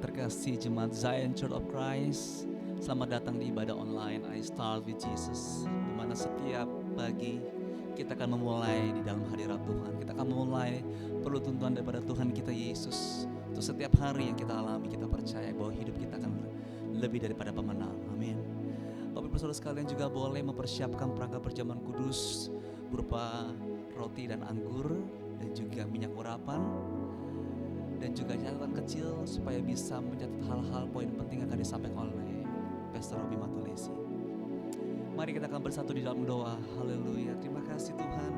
terkasih jemaat Zion Church of Christ, selamat datang di ibadah online I Start with Jesus, di mana setiap pagi kita akan memulai di dalam hadirat Tuhan. Kita akan memulai perlu tuntunan daripada Tuhan kita Yesus. Untuk setiap hari yang kita alami, kita percaya bahwa hidup kita akan lebih daripada pemenang. Amin. Bapak Ibu Saudara sekalian juga boleh mempersiapkan perangkat perjamuan kudus berupa roti dan anggur dan juga minyak urapan dan juga catatan kecil supaya bisa mencatat hal-hal poin penting yang akan disampaikan oleh Pastor Robi Matulesi. Mari kita akan bersatu di dalam doa. Haleluya. Terima kasih Tuhan.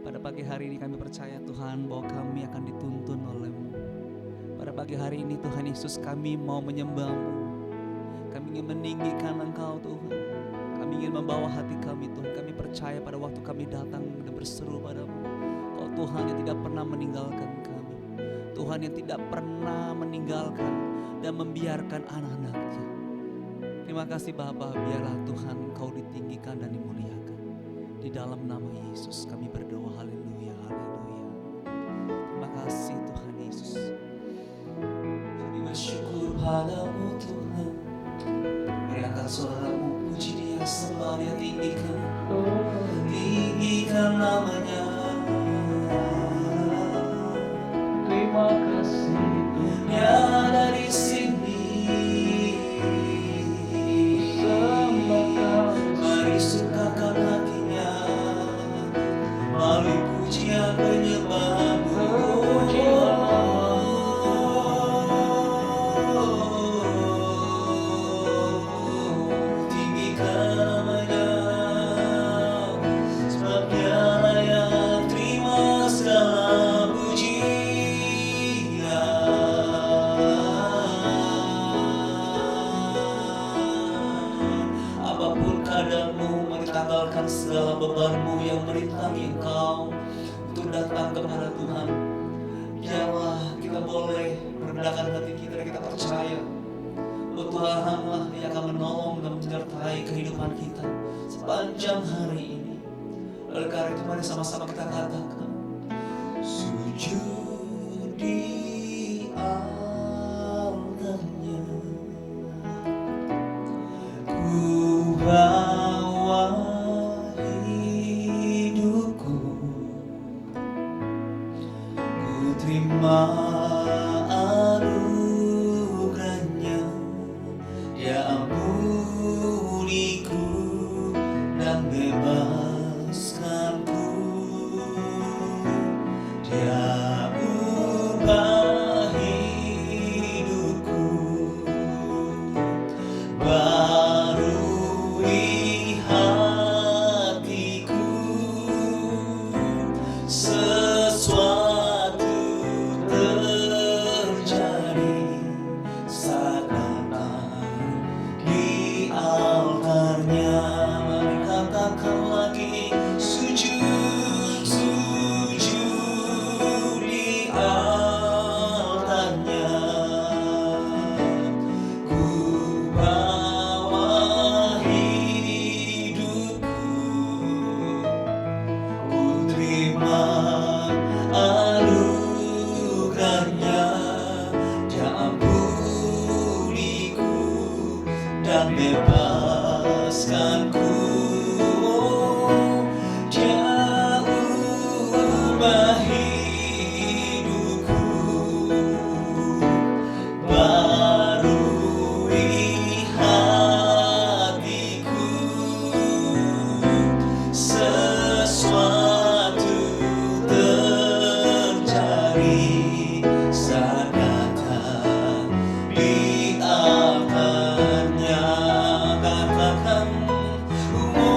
Pada pagi hari ini kami percaya Tuhan bahwa kami akan dituntun oleh-Mu. Pada pagi hari ini Tuhan Yesus, kami mau menyembah-Mu. Kami ingin meninggikan Engkau Tuhan. Kami ingin membawa hati kami Tuhan. Kami percaya pada waktu kami datang dan berseru pada-Mu, Kau Tuhan yang tidak pernah meninggalkan kami. Tuhan yang tidak pernah meninggalkan dan membiarkan anak-anak-Nya. Terima kasih Bapa, biarlah Tuhan Kau ditinggikan dan dimuliakan. Di dalam nama Yesus kami berdoa, haleluya, haleluya. Terima kasih Tuhan Yesus. Kami bersyukur padamu Tuhan. Mari angkat suaramu, puji Dia, sembah Dia, tinggikan, tinggikan namanya. Terima kasih Tuhan yang ada di sini. Mari sukakan hatinya melalui pujian penyembahmu. Tinggikan namanya, sebab Dia layak terima segala pujian. Apapun keadaanmu, mari tanggalkan segala bebanmu yang merintangi engkau untuk datang kepada Tuhan. Biarlah kita boleh merendahkan hati kita dan kita percaya bahwa Tuhanlah yang akan menolong dan menyertai kehidupan kita sepanjang hari ini. Oleh karena itu mari sama-sama kita katakan, sujud di altarnya, ku bawa hidupku, ku terima anugerahnya. Dia ampuniku dan bebaskanku. Dia ubah hidupku, barui hatiku. Sesuatu terjadi saat datang di altarnya. Mari katakan lagi, sujud, sujud di altarnya. Ku bawa hidupku, ku terima anugerahnya. Dia ampuniku dan bebaskanku. Dia ubah hidupku, barui hatiku. Sesuatu terjadi saat datang di altarnya. Katakan, oh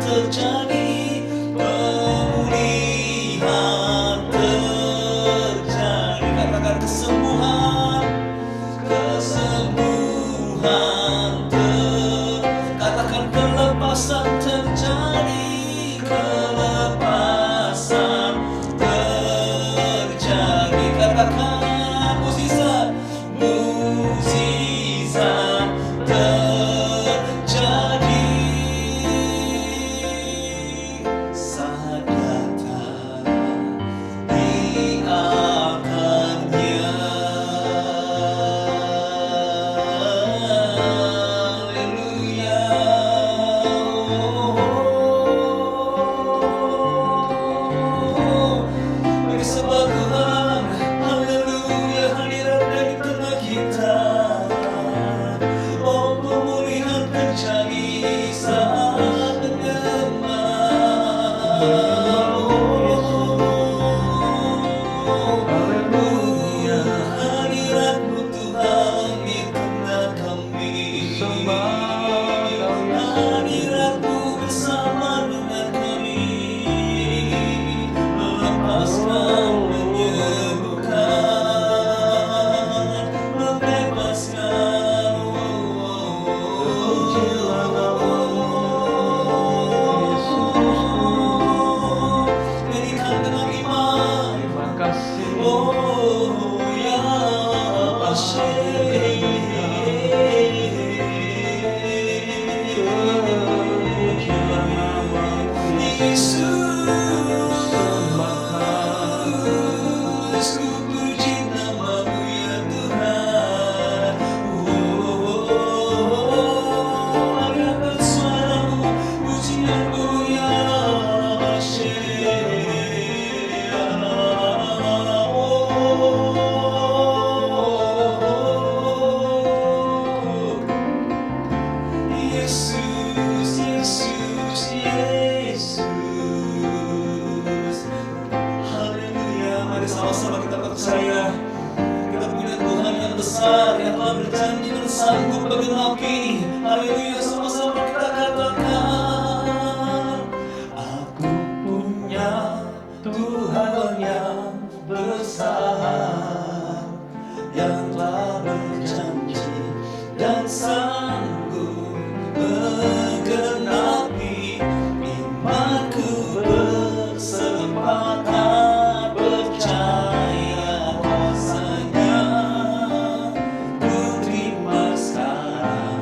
terjadi, pemulihan terjadi. Katakan kesembuhan, kesembuhan katakan kelepasan terjadi, kelepasan terjadi. Katakan mukjizat, mukjizat terjadi. Saat datang di akannya. Haleluya. Bagi sebuah Tuhan, haleluya, hadiratnya di tengah kita. Oh, pemulihan terjadi saat haleluya, hadiratmu Tuhan di tengah kami. Hadiratmu bersama dengan kami, melepaskan, menyembuhkan, membebaskan. Nyanyikan dengan iman. Oh ya Yesus, ku puji namamu ya Tuhan. Mari angkat suaramu, pujianmu ya Yesus, Yesus, Yesus. Haleluya. Mari sama-sama kita percaya kita punya Tuhan yang besar, yang telah berjanji dan sanggup menggenapi. Haleluya. Sama-sama kita katakan, aku punya Tuhan yang besar, yang telah berjanji dan sanggup menggenapi. Imanku bersepakat percaya kuasanya, ku terima sekarang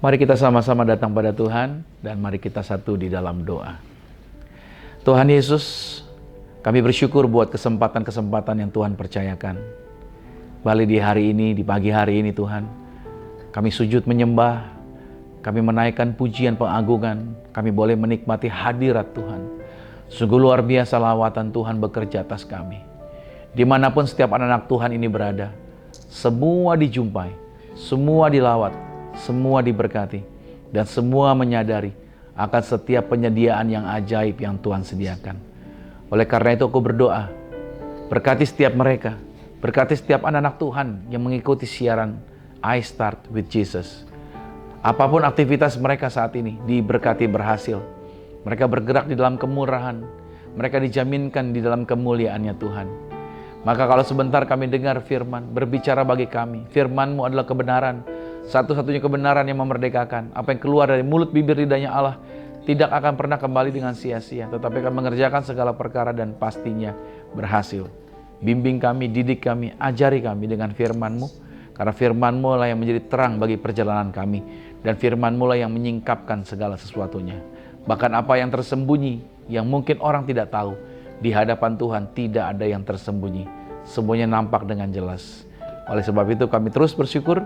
Mari kita sama-sama datang pada Tuhan dan mari kita satu di dalam doa. Tuhan Yesus, kami bersyukur buat kesempatan-kesempatan yang Tuhan percayakan. Balik di hari ini, di pagi hari ini Tuhan, kami sujud menyembah, kami menaikkan pujian pengagungan, kami boleh menikmati hadirat Tuhan. Sungguh luar biasa lawatan Tuhan bekerja atas kami. Dimanapun setiap anak-anak Tuhan ini berada, semua dijumpai, semua dilawat, semua diberkati, dan semua menyadari akan setiap penyediaan yang ajaib yang Tuhan sediakan. Oleh karena itu aku berdoa, berkati setiap mereka, berkati setiap anak-anak Tuhan yang mengikuti siaran I Start with Jesus. Apapun aktivitas mereka saat ini, diberkati berhasil. Mereka bergerak di dalam kemurahan, mereka dijaminkan di dalam kemuliaannya Tuhan. Maka kalau sebentar kami dengar firman, berbicara bagi kami, firman-Mu adalah kebenaran, satu-satunya kebenaran yang memerdekakan. Apa yang keluar dari mulut bibir lidahnya Allah tidak akan pernah kembali dengan sia-sia, tetapi akan mengerjakan segala perkara dan pastinya berhasil. Bimbing kami, didik kami, ajari kami dengan firman-Mu, karena firman-Mu lah yang menjadi terang bagi perjalanan kami, dan firman-Mu lah yang menyingkapkan segala sesuatunya. Bahkan apa yang tersembunyi, yang mungkin orang tidak tahu, di hadapan Tuhan tidak ada yang tersembunyi. Semuanya nampak dengan jelas. Oleh sebab itu kami terus bersyukur,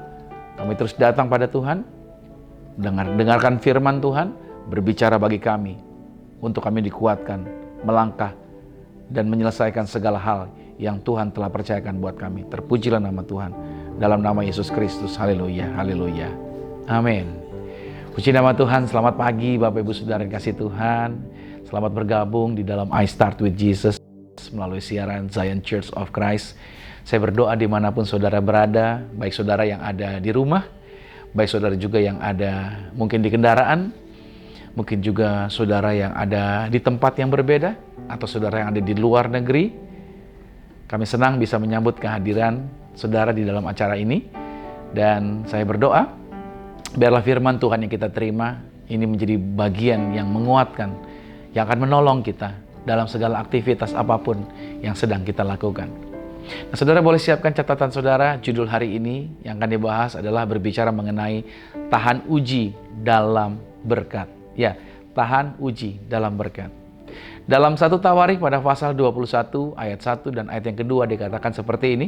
kami terus datang pada Tuhan, dengarkan firman Tuhan, berbicara bagi kami, untuk kami dikuatkan, melangkah, dan menyelesaikan segala hal yang Tuhan telah percayakan buat kami. Terpujilah nama Tuhan, dalam nama Yesus Kristus. Haleluya, haleluya. Amin. Puji nama Tuhan. Selamat pagi Bapak Ibu Saudara yang kasih Tuhan. Selamat bergabung di dalam I Start with Jesus melalui siaran Zion Church of Christ. Saya berdoa dimanapun saudara berada, baik saudara yang ada di rumah, baik saudara juga yang ada mungkin di kendaraan, mungkin juga saudara yang ada di tempat yang berbeda, atau saudara yang ada di luar negeri. Kami senang bisa menyambut kehadiran saudara di dalam acara ini. Dan saya berdoa, biarlah firman Tuhan yang kita terima ini menjadi bagian yang menguatkan, yang akan menolong kita dalam segala aktivitas apapun yang sedang kita lakukan. Nah, saudara boleh siapkan catatan saudara. Judul hari ini yang akan dibahas adalah berbicara mengenai tahan uji dalam berkat. Ya, tahan uji dalam berkat. Dalam 1 Tawarikh pada pasal 21 ayat 1 dan ayat yang kedua dikatakan seperti ini.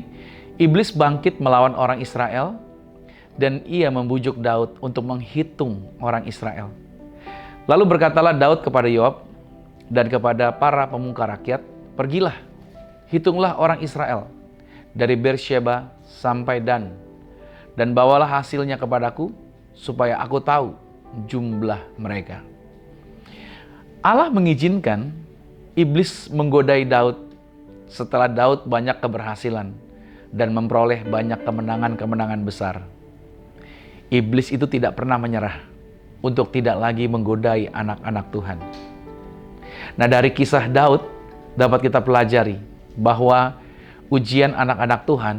Iblis bangkit melawan orang Israel dan ia membujuk Daud untuk menghitung orang Israel. Lalu berkatalah Daud kepada Yoab dan kepada para pemuka rakyat, pergilah, hitunglah orang Israel dari Beersheba sampai Dan, dan bawalah hasilnya kepadaku, supaya aku tahu jumlah mereka. Allah mengizinkan iblis menggodai Daud setelah Daud banyak keberhasilan dan memperoleh banyak kemenangan-kemenangan besar. Iblis itu tidak pernah menyerah untuk tidak lagi menggodai anak-anak Tuhan. Nah, dari kisah Daud dapat kita pelajari bahwa ujian anak-anak Tuhan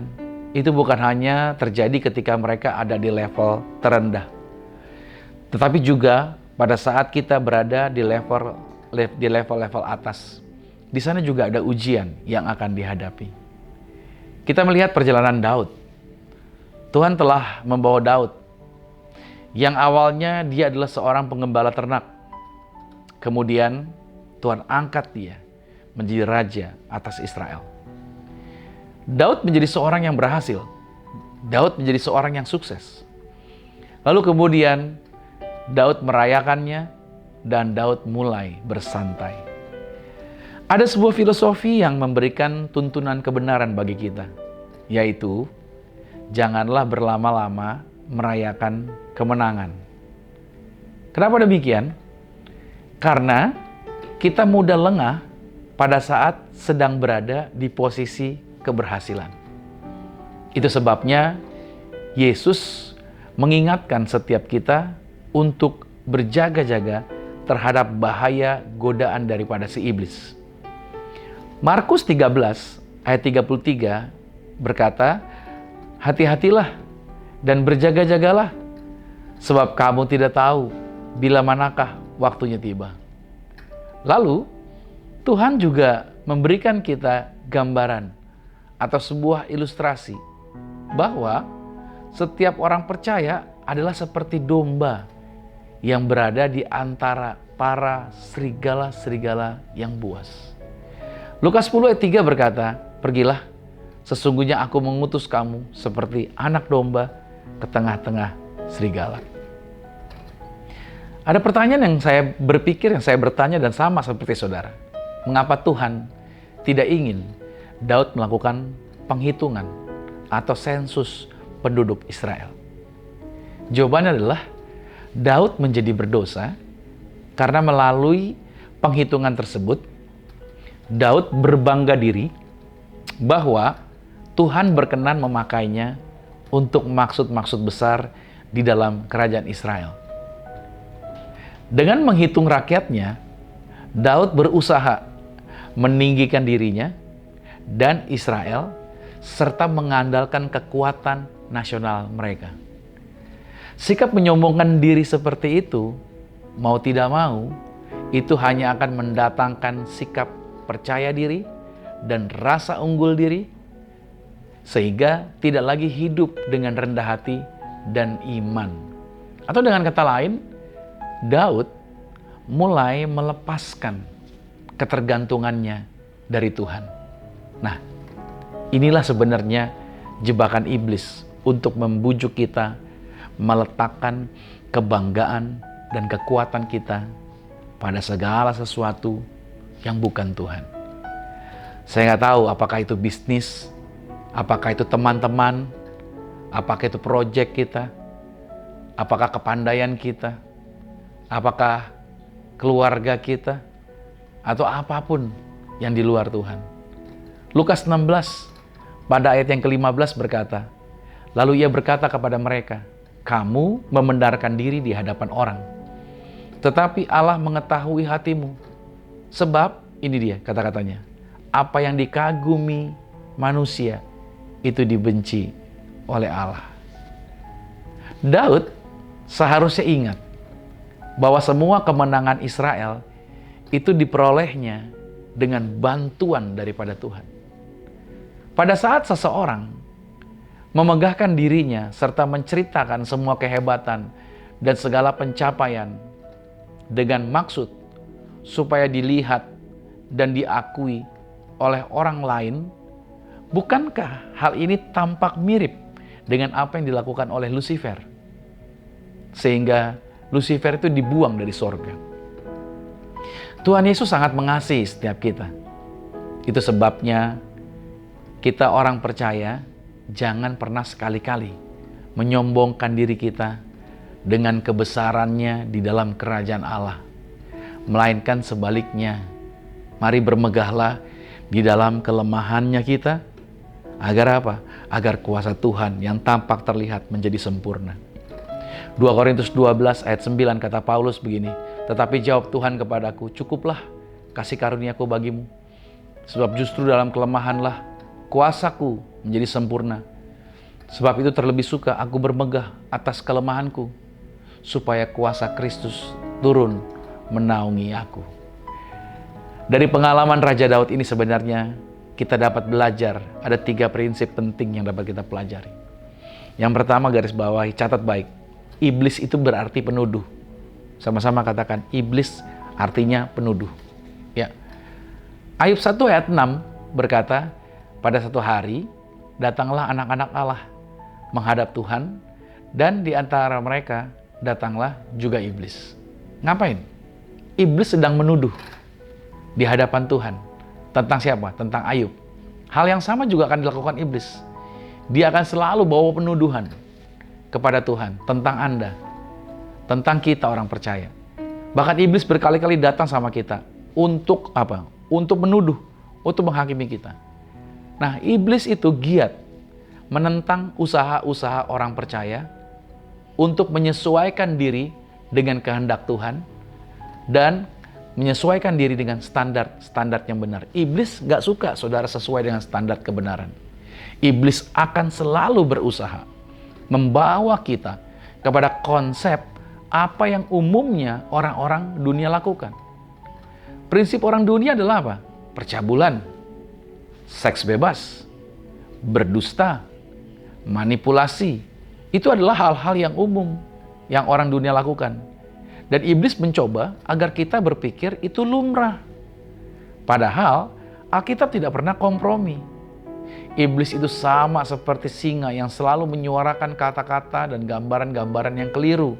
itu bukan hanya terjadi ketika mereka ada di level terendah, tetapi juga pada saat kita berada di level atas. Di sana juga ada ujian yang akan dihadapi. Kita melihat perjalanan Daud. Tuhan telah membawa Daud yang awalnya dia adalah seorang pengembala ternak. Kemudian Tuhan angkat dia menjadi raja atas Israel. Daud menjadi seorang yang berhasil. Daud menjadi seorang yang sukses. Lalu kemudian Daud merayakannya dan Daud mulai bersantai. Ada sebuah filosofi yang memberikan tuntunan kebenaran bagi kita, yaitu janganlah berlama-lama merayakan kemenangan. Kenapa demikian? Karena kita mudah lengah pada saat sedang berada di posisi keberhasilan. Itu sebabnya Yesus mengingatkan setiap kita untuk berjaga-jaga terhadap bahaya godaan daripada si iblis. Markus 13 ayat 33 berkata, hati-hatilah dan berjaga-jagalah, sebab kamu tidak tahu bila manakah waktunya tiba. Lalu, Tuhan juga memberikan kita gambaran atau sebuah ilustrasi bahwa setiap orang percaya adalah seperti domba yang berada di antara para serigala-serigala yang buas. Lukas 10 ayat 3 berkata, "Pergilah, sesungguhnya aku mengutus kamu seperti anak domba ke tengah-tengah serigala." Ada pertanyaan yang saya bertanya dan sama seperti saudara. Mengapa Tuhan tidak ingin Daud melakukan penghitungan atau sensus penduduk Israel? Jawabannya adalah Daud menjadi berdosa karena melalui penghitungan tersebut Daud berbangga diri bahwa Tuhan berkenan memakainya untuk maksud-maksud besar di dalam kerajaan Israel. Dengan menghitung rakyatnya, Daud berusaha meninggikan dirinya dan Israel serta mengandalkan kekuatan nasional mereka. Sikap menyombongkan diri seperti itu, mau tidak mau, itu hanya akan mendatangkan sikap percaya diri dan rasa unggul diri, sehingga tidak lagi hidup dengan rendah hati dan iman. Atau dengan kata lain, Daud mulai melepaskan ketergantungannya dari Tuhan. Nah, inilah sebenarnya jebakan iblis untuk membujuk kita meletakkan kebanggaan dan kekuatan kita pada segala sesuatu yang bukan Tuhan. Saya nggak tahu apakah itu bisnis, apakah itu teman-teman, apakah itu proyek kita, apakah kepandaian kita, apakah keluarga kita, atau apapun yang di luar Tuhan. Lukas 16 pada ayat yang ke-15 berkata, "Lalu ia berkata kepada mereka, 'Kamu membenarkan diri di hadapan orang, tetapi Allah mengetahui hatimu. Sebab,' ini dia kata-katanya, 'apa yang dikagumi manusia, itu dibenci oleh Allah.'" Daud seharusnya ingat bahwa semua kemenangan Israel itu diperolehnya dengan bantuan daripada Tuhan. Pada saat seseorang memegahkan dirinya serta menceritakan semua kehebatan dan segala pencapaian dengan maksud supaya dilihat dan diakui oleh orang lain, bukankah hal ini tampak mirip dengan apa yang dilakukan oleh Lucifer? Sehingga Lucifer itu dibuang dari sorga. Tuhan Yesus sangat mengasihi setiap kita. Itu sebabnya kita orang percaya jangan pernah sekali-kali menyombongkan diri kita dengan kebesarannya di dalam kerajaan Allah. Melainkan sebaliknya, mari bermegahlah di dalam kelemahannya kita. Agar apa? Agar kuasa Tuhan yang tampak terlihat menjadi sempurna. 2 Korintus 12 ayat 9 kata Paulus begini, "Tetapi jawab Tuhan kepadaku, cukuplah kasih karuniaku bagimu. Sebab justru dalam kelemahanlah kuasaku menjadi sempurna. Sebab itu terlebih suka aku bermegah atas kelemahanku, supaya kuasa Kristus turun menaungi aku." Dari pengalaman Raja Daud ini sebenarnya kita dapat belajar ada 3 prinsip penting yang dapat kita pelajari. Yang pertama, garis bawahi, catat baik. Iblis itu berarti penuduh. Sama-sama katakan, iblis artinya penuduh. Ya. Ayub 1 ayat 6 berkata, "Pada satu hari datanglah anak-anak Allah menghadap Tuhan, dan di antara mereka datanglah juga iblis." Ngapain? Iblis sedang menuduh di hadapan Tuhan. Tentang siapa? Tentang Ayub. Hal yang sama juga akan dilakukan iblis. Dia akan selalu bawa penuduhan kepada Tuhan tentang Anda, tentang kita orang percaya. Bahkan iblis berkali-kali datang sama kita untuk apa? Untuk menuduh, untuk menghakimi kita. Nah, iblis itu giat menentang usaha-usaha orang percaya untuk menyesuaikan diri dengan kehendak Tuhan dan menyesuaikan diri dengan standar yang benar. Iblis gak suka saudara sesuai dengan standar kebenaran. Iblis akan selalu berusaha membawa kita kepada konsep apa yang umumnya orang-orang dunia lakukan. Prinsip orang dunia adalah apa? Percabulan, seks bebas, berdusta, manipulasi. Itu adalah hal-hal yang umum. yang orang dunia lakukan. Dan iblis mencoba agar kita berpikir itu lumrah. Padahal Alkitab tidak pernah kompromi. Iblis itu sama seperti singa yang selalu menyuarakan kata-kata dan gambaran-gambaran yang keliru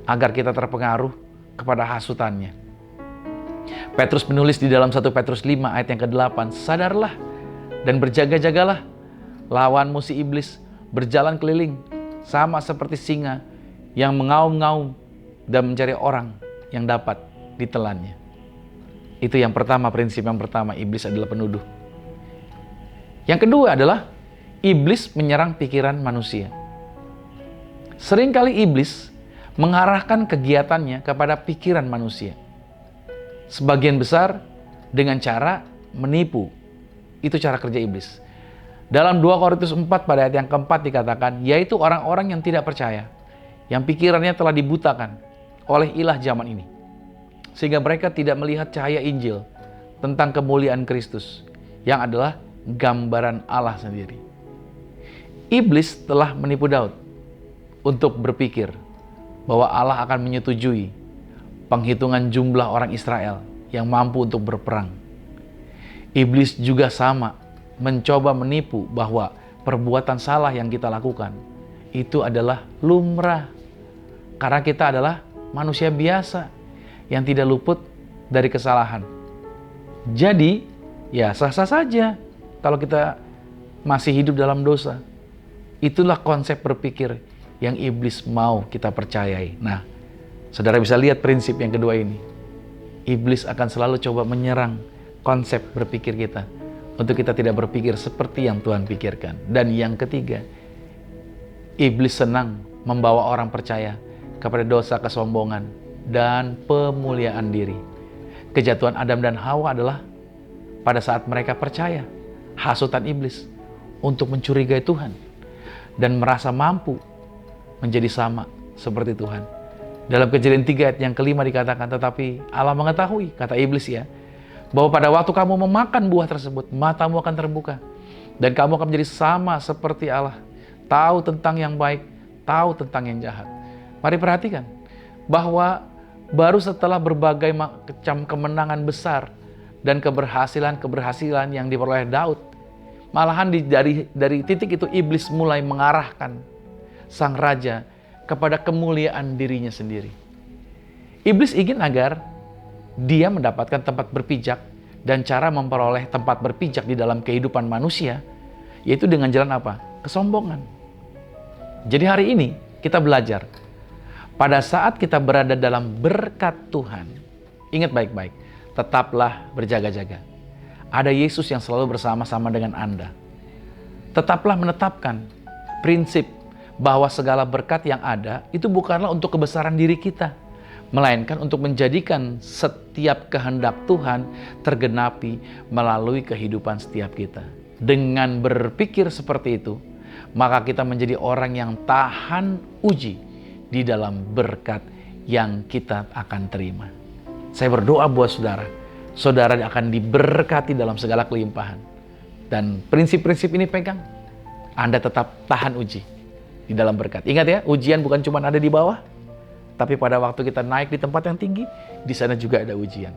agar kita terpengaruh kepada hasutannya. Petrus menulis di dalam 1 Petrus 5 ayat yang ke-8, sadarlah dan berjaga-jagalah, lawanmu si iblis berjalan keliling sama seperti singa yang mengaum-ngaum dan mencari orang yang dapat ditelannya. Itu yang pertama, prinsip yang pertama, iblis adalah penuduh. Yang kedua adalah iblis menyerang pikiran manusia. Seringkali iblis mengarahkan kegiatannya kepada pikiran manusia. Sebagian besar dengan cara menipu. Itu cara kerja iblis. Dalam 2 Korintus 4 pada ayat yang keempat dikatakan, yaitu orang-orang yang tidak percaya, yang pikirannya telah dibutakan oleh ilah zaman ini, sehingga mereka tidak melihat cahaya Injil tentang kemuliaan Kristus, yang adalah gambaran Allah sendiri. Iblis telah menipu Daud untuk berpikir bahwa Allah akan menyetujui penghitungan jumlah orang Israel yang mampu untuk berperang. Iblis juga sama mencoba menipu bahwa perbuatan salah yang kita lakukan itu adalah lumrah. Karena kita adalah manusia biasa yang tidak luput dari kesalahan. Jadi, ya sah-sah saja kalau kita masih hidup dalam dosa. Itulah konsep berpikir yang iblis mau kita percayai. Nah, saudara bisa lihat prinsip yang kedua ini. Iblis akan selalu coba menyerang konsep berpikir kita untuk kita tidak berpikir seperti yang Tuhan pikirkan. Dan yang ketiga, iblis senang membawa orang percaya kepada dosa kesombongan dan pemuliaan diri. Kejatuhan Adam dan Hawa adalah pada saat mereka percaya hasutan iblis untuk mencurigai Tuhan dan merasa mampu menjadi sama seperti Tuhan. Dalam Kejadian 3 ayat yang ke-5 dikatakan, tetapi Allah mengetahui, kata iblis ya, bahwa pada waktu kamu memakan buah tersebut, matamu akan terbuka dan kamu akan menjadi sama seperti Allah, tahu tentang yang baik, tahu tentang yang jahat. Mari perhatikan bahwa baru setelah berbagai macam kemenangan besar dan keberhasilan yang diperoleh Daud, malahan dari titik itu iblis mulai mengarahkan sang raja kepada kemuliaan dirinya sendiri. Iblis ingin agar dia mendapatkan tempat berpijak, dan cara memperoleh tempat berpijak di dalam kehidupan manusia yaitu dengan jalan apa? Kesombongan. Jadi hari ini kita belajar, pada saat kita berada dalam berkat Tuhan, ingat baik-baik, tetaplah berjaga-jaga. Ada Yesus yang selalu bersama-sama dengan Anda. Tetaplah menetapkan prinsip bahwa segala berkat yang ada itu bukanlah untuk kebesaran diri kita, melainkan untuk menjadikan setiap kehendak Tuhan tergenapi melalui kehidupan setiap kita. Dengan berpikir seperti itu, maka kita menjadi orang yang tahan uji di dalam berkat yang kita akan terima. Saya berdoa buat saudara, saudara akan diberkati dalam segala kelimpahan. Dan prinsip-prinsip ini pegang, Anda tetap tahan uji di dalam berkat. Ingat ya, ujian bukan cuma ada di bawah, tapi pada waktu kita naik di tempat yang tinggi, di sana juga ada ujian.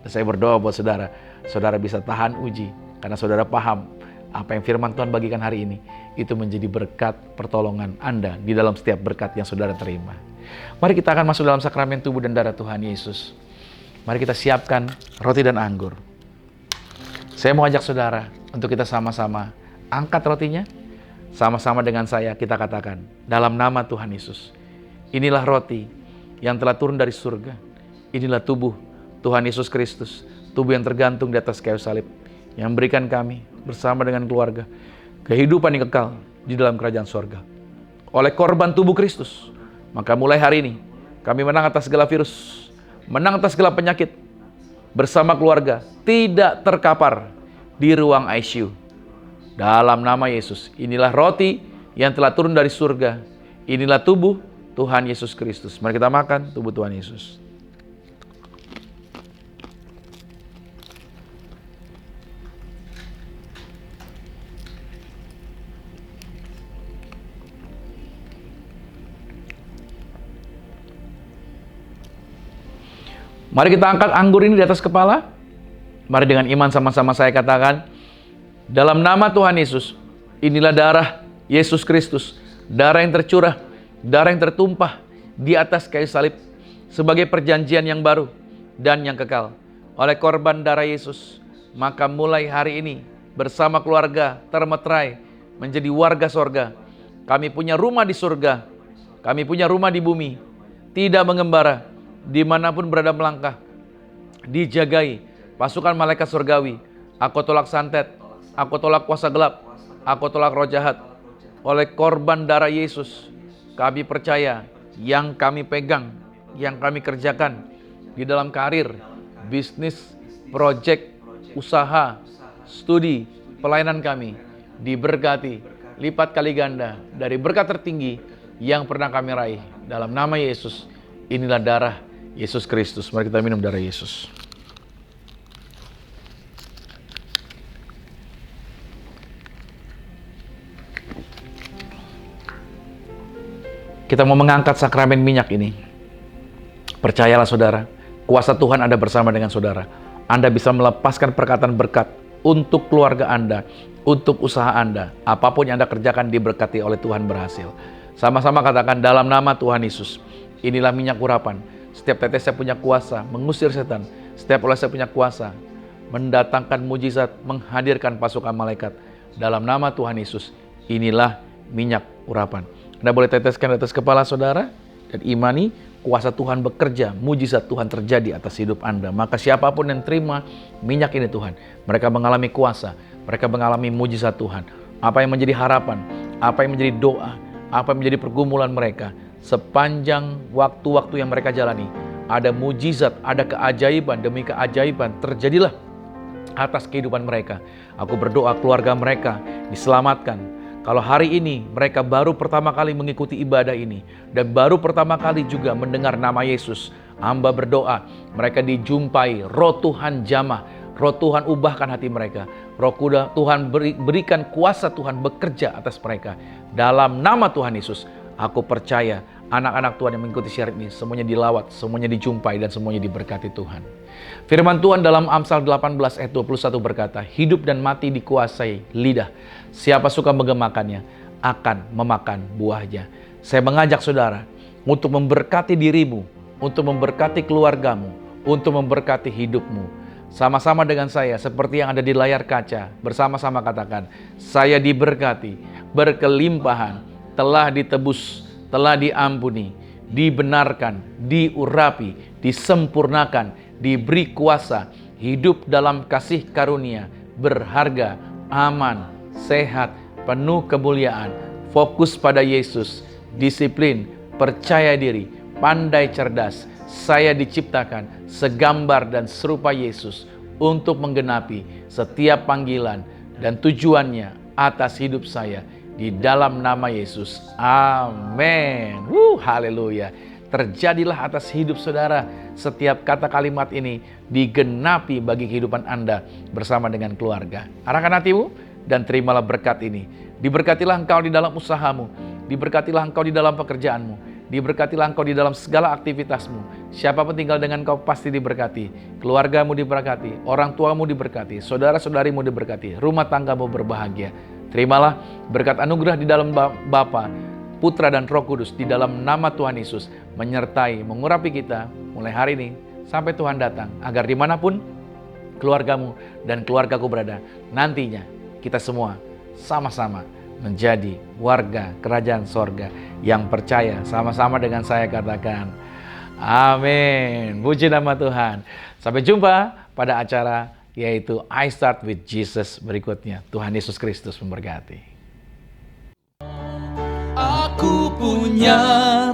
Dan saya berdoa buat saudara, saudara bisa tahan uji, karena saudara paham apa yang firman Tuhan bagikan hari ini, itu menjadi berkat pertolongan Anda di dalam setiap berkat yang saudara terima. Mari kita akan masuk dalam sakramen tubuh dan darah Tuhan Yesus. Mari kita siapkan roti dan anggur. Saya mau ajak saudara untuk kita sama-sama angkat rotinya, sama-sama dengan saya kita katakan, dalam nama Tuhan Yesus, inilah roti yang telah turun dari surga. Inilah tubuh Tuhan Yesus Kristus, tubuh yang tergantung di atas kayu salib, yang memberikan kami bersama dengan keluarga kehidupan yang kekal di dalam kerajaan sorga. Oleh korban tubuh Kristus, maka mulai hari ini kami menang atas segala virus, menang atas segala penyakit, bersama keluarga tidak terkapar di ruang ICU. Dalam nama Yesus, inilah roti yang telah turun dari surga, inilah tubuh Tuhan Yesus Kristus. Mari kita makan tubuh Tuhan Yesus. Mari kita angkat anggur ini di atas kepala. Mari dengan iman sama-sama saya katakan, dalam nama Tuhan Yesus, inilah darah Yesus Kristus, darah yang tercurah, darah yang tertumpah di atas kayu salib sebagai perjanjian yang baru dan yang kekal. Oleh korban darah Yesus, maka mulai hari ini bersama keluarga termeterai menjadi warga sorga. Kami punya rumah di surga, kami punya rumah di bumi, tidak mengembara, dimanapun berada melangkah, dijagai pasukan malaikat surgawi. Aku tolak santet, aku tolak kuasa gelap, aku tolak roh jahat. Oleh korban darah Yesus, kami percaya yang kami pegang, yang kami kerjakan di dalam karir, bisnis, proyek, usaha, studi, pelayanan kami diberkati lipat kali ganda dari berkat tertinggi yang pernah kami raih. Dalam nama Yesus, inilah darah Yesus Kristus. Mari kita minum darah Yesus. Kita mau mengangkat sakramen minyak ini. Percayalah saudara, kuasa Tuhan ada bersama dengan saudara. Anda bisa melepaskan perkataan berkat untuk keluarga Anda, untuk usaha Anda. Apapun yang Anda kerjakan diberkati oleh Tuhan berhasil. Sama-sama katakan dalam nama Tuhan Yesus. Inilah minyak urapan. Setiap tetes saya punya kuasa mengusir setan. Setiap oles saya punya kuasa mendatangkan mujizat, menghadirkan pasukan malaikat. Dalam nama Tuhan Yesus, inilah minyak urapan. Anda boleh teteskan di atas kepala saudara dan imani kuasa Tuhan bekerja, mujizat Tuhan terjadi atas hidup Anda. Maka siapapun yang terima minyak ini Tuhan, mereka mengalami kuasa, mereka mengalami mujizat Tuhan. Apa yang menjadi harapan, apa yang menjadi doa, apa yang menjadi pergumulan mereka, sepanjang waktu-waktu yang mereka jalani, ada mujizat, ada keajaiban demi keajaiban terjadilah atas kehidupan mereka. Aku berdoa keluarga mereka diselamatkan. Kalau hari ini mereka baru pertama kali mengikuti ibadah ini dan baru pertama kali juga mendengar nama Yesus, hamba berdoa mereka dijumpai roh Tuhan jamah, roh Tuhan ubahkan hati mereka, roh kuda Tuhan berikan kuasa Tuhan bekerja atas mereka. Dalam nama Tuhan Yesus, aku percaya anak-anak Tuhan yang mengikuti syarat ini semuanya dilawat, semuanya dijumpai dan semuanya diberkati Tuhan. Firman Tuhan dalam Amsal 18 ayat 21 berkata, hidup dan mati dikuasai lidah. Siapa suka menggemakannya akan memakan buahnya. Saya mengajak saudara untuk memberkati dirimu, untuk memberkati keluargamu, untuk memberkati hidupmu. Sama-sama dengan saya seperti yang ada di layar kaca, bersama-sama katakan, saya diberkati, berkelimpahan, telah ditebus, telah diampuni, dibenarkan, diurapi, disempurnakan, diberi kuasa, hidup dalam kasih karunia, berharga, aman, sehat, penuh kemuliaan, fokus pada Yesus, disiplin, percaya diri, pandai cerdas. Saya diciptakan segambar dan serupa Yesus untuk menggenapi setiap panggilan dan tujuannya atas hidup saya di dalam nama Yesus. Amin. Haleluya. Terjadilah atas hidup saudara setiap kata kalimat ini digenapi bagi kehidupan Anda bersama dengan keluarga. Arahkan hatimu dan terimalah berkat ini. Diberkatilah engkau di dalam usahamu, diberkatilah engkau di dalam pekerjaanmu, diberkatilah engkau di dalam segala aktivitasmu. Siapapun tinggal dengan engkau pasti diberkati. Keluargamu diberkati, orang tuamu diberkati, saudara-saudarimu diberkati, rumah tanggamu berbahagia. Terimalah berkat anugerah di dalam Bapa, Putra dan Roh Kudus di dalam nama Tuhan Yesus menyertai, mengurapi kita mulai hari ini sampai Tuhan datang, agar dimanapun keluargamu dan keluargaku berada, nantinya kita semua sama-sama menjadi warga kerajaan sorga yang percaya. Sama-sama dengan saya katakan amin. Puji nama Tuhan. Sampai jumpa pada acara yaitu I Start With Jesus berikutnya. Tuhan Yesus Kristus memberkati. Aku punya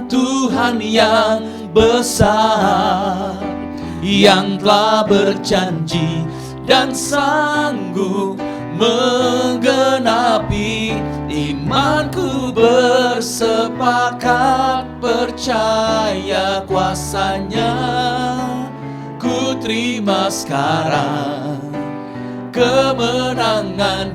Tuhan yang besar, yang telah berjanji dan sanggup menggenapi. Imanku bersepakat percaya kuasanya. Ku terima sekarang kemenangan dan